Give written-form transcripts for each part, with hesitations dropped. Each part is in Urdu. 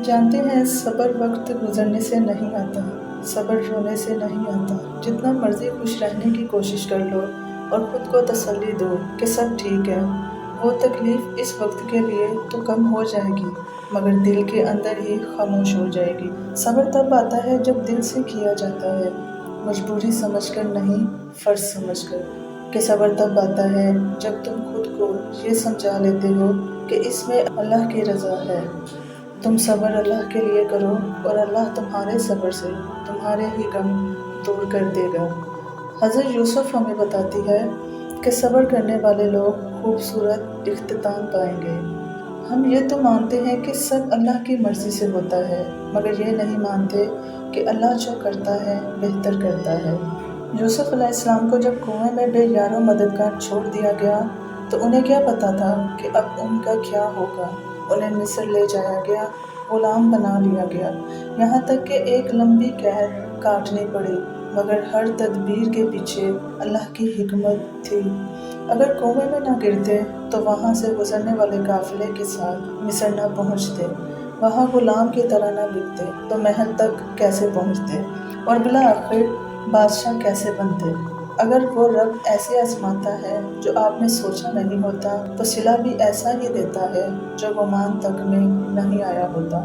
جانتے ہیں صبر وقت گزرنے سے نہیں آتا، صبر رونے سے نہیں آتا۔ جتنا مرضی خوش رہنے کی کوشش کر لو اور خود کو تسلی دو کہ سب ٹھیک ہے، وہ تکلیف اس وقت کے لیے تو کم ہو جائے گی مگر دل کے اندر ہی خاموش ہو جائے گی۔ صبر تب آتا ہے جب دل سے کیا جاتا ہے، مجبوری سمجھ کر نہیں، فرض سمجھ کر۔ کہ صبر تب آتا ہے جب تم خود کو یہ سمجھا لیتے ہو کہ اس میں اللہ کی رضا ہے۔ تم صبر اللہ کے لیے کرو اور اللہ تمہارے صبر سے تمہارے ہی غم دور کر دے گا۔ حضرت یوسف ہمیں بتاتی ہے کہ صبر کرنے والے لوگ خوبصورت اختتام پائیں گے۔ ہم یہ تو مانتے ہیں کہ سب اللہ کی مرضی سے ہوتا ہے مگر یہ نہیں مانتے کہ اللہ جو کرتا ہے بہتر کرتا ہے۔ یوسف علیہ السلام کو جب کنویں میں بے یار و مددگار چھوڑ دیا گیا تو انہیں کیا پتا تھا کہ اب ان کا کیا ہوگا۔ انہیں مصر لے جایا گیا، غلام بنا لیا گیا، یہاں تک کہ ایک لمبی قحط کاٹنی پڑی مگر ہر تدبیر کے پیچھے اللہ کی حکمت تھی۔ اگر کنویں میں نہ گرتے تو وہاں سے گزرنے والے قافلے کے ساتھ مصر نہ پہنچتے، وہاں غلام کی طرح نہ بکتے تو محل تک کیسے پہنچتے اور بالآخر بادشاہ کیسے بنتے۔ اگر وہ رب ایسے آزماتا ہے جو آپ نے سوچا نہیں ہوتا تو صلہ بھی ایسا ہی دیتا ہے جو گمان تک میں نہیں آیا ہوتا۔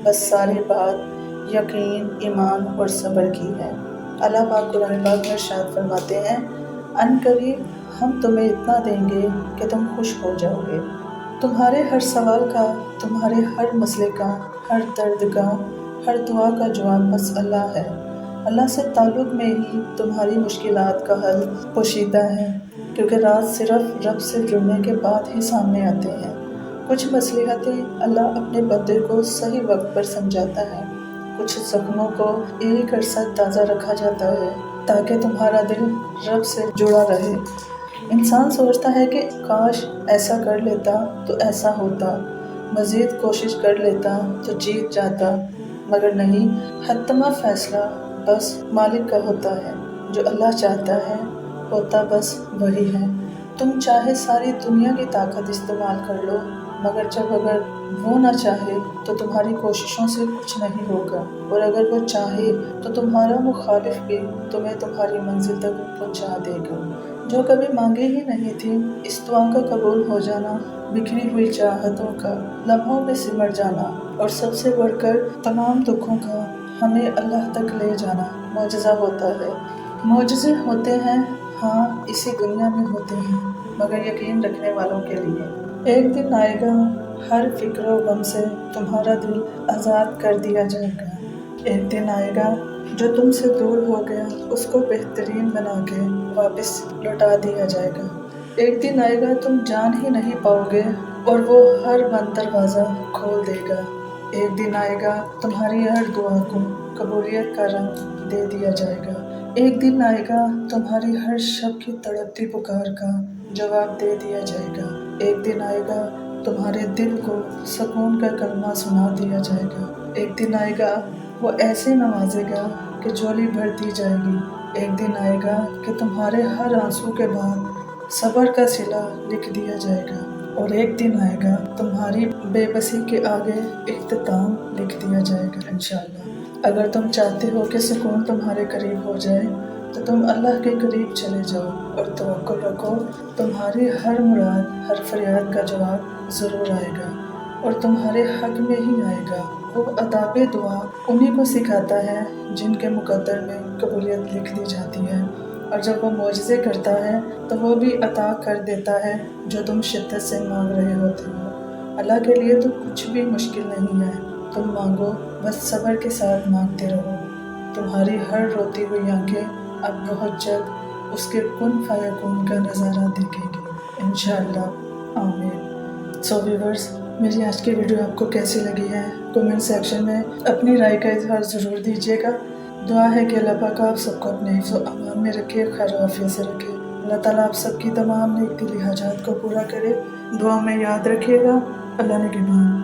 بس ساری بات یقین، ایمان اور صبر کی ہے۔ اللہ پاک قرآن پاک میں ارشاد فرماتے ہیں، ان قریب ہم تمہیں اتنا دیں گے کہ تم خوش ہو جاؤ گے۔ تمہارے ہر سوال کا، تمہارے ہر مسئلے کا، ہر درد کا، ہر دعا کا جواب بس اللہ ہے۔ اللہ سے تعلق میں ہی تمہاری مشکلات کا حل پوشیدہ ہے، کیونکہ راز صرف رب سے جڑنے کے بعد ہی سامنے آتے ہیں۔ کچھ مصلحتیں اللہ اپنے بندے کو صحیح وقت پر سمجھاتا ہے، کچھ زخموں کو ایک عرصہ تازہ رکھا جاتا ہے تاکہ تمہارا دل رب سے جڑا رہے۔ انسان سوچتا ہے کہ کاش ایسا کر لیتا تو ایسا ہوتا، مزید کوشش کر لیتا تو جیت جاتا، مگر نہیں، حتمی فیصلہ بس مالک کا ہوتا ہے۔ جو اللہ چاہتا ہے ہوتا بس وہی ہے۔ تم چاہے ساری دنیا کی طاقت استعمال کر لو مگر جب اگر وہ نہ چاہے تو تمہاری کوششوں سے کچھ نہیں ہوگا، اور اگر وہ چاہے تو تمہارا مخالف بھی تمہیں تمہاری منزل تک پہنچا دے گا۔ جو کبھی مانگے ہی نہیں تھی، اس دعا کا قبول ہو جانا، بکھری ہوئی چاہتوں کا لمحوں میں سمٹ جانا، اور سب سے بڑھ کر تمام دکھوں کا ہمیں اللہ تک لے جانا معجزہ ہوتا ہے۔ معجزے ہوتے ہیں، ہاں اسی دنیا میں ہوتے ہیں، مگر یقین رکھنے والوں کے لیے۔ ایک دن آئے گا ہر فکر و غم سے تمہارا دل آزاد کر دیا جائے گا۔ ایک دن آئے گا جو تم سے دور ہو گیا اس کو بہترین بنا کے واپس لوٹا دیا جائے گا۔ ایک دن آئے گا تم جان ہی نہیں پاؤ گے اور وہ ہر بند دروازہ کھول دے گا۔ ایک دن آئے گا تمہاری ہر دعا کو قبولیت کا رنگ دے دیا جائے گا۔ ایک دن آئے گا تمہاری ہر شب کی تڑپتی پکار کا جواب دے دیا جائے گا۔ ایک دن آئے گا تمہارے دل کو سکون کا کلمہ سنا دیا جائے گا۔ ایک دن آئے گا وہ ایسے نوازے گا کہ جھولی بھر دی جائے گی۔ ایک دن آئے گا کہ تمہارے ہر آنسو کے بعد صبر کا صلہ لکھ دیا جائے گا، اور ایک دن آئے گا تمہاری بے بسی کے آگے اختتام لکھ دیا جائے گا انشاءاللہ۔ اگر تم چاہتے ہو کہ سکون تمہارے قریب ہو جائے تو تم اللہ کے قریب چلے جاؤ اور توکل رکھو، تمہاری ہر مراد، ہر فریاد کا جواب ضرور آئے گا اور تمہارے حق میں ہی آئے گا۔ وہ اداب دعا انہی کو سکھاتا ہے جن کے مقدر میں قبولیت لکھ دی جاتی ہے، اور جب وہ معجزے کرتا ہے تو وہ بھی عطا کر دیتا ہے جو تم شدت سے مانگ رہے ہوتے ہو۔ اللہ کے لیے تو کچھ بھی مشکل نہیں ہے، تم مانگو، بس صبر کے ساتھ مانگتے رہو۔ تمہاری ہر روتی ہوئی آنکھیں اب بہت جلد اس کے کن فیکون کا نظارہ دیکھیں گی انشاءاللہ، آمین۔ سو ویورز، میری آج کی ویڈیو آپ کو کیسی لگی ہے کمنٹ سیکشن میں اپنی رائے کا اظہار ضرور دیجیے گا۔ دعا ہے کہ اللہ پاک آپ سب کو اپنے حفظ و امان میں رکھے، خیر و عافیت سے رکھے۔ اللہ تعالیٰ آپ سب کی تمام نیک دلی حاجات کو پورا کرے۔ دعا میں یاد رکھیے گا۔ اللہ نگہبان۔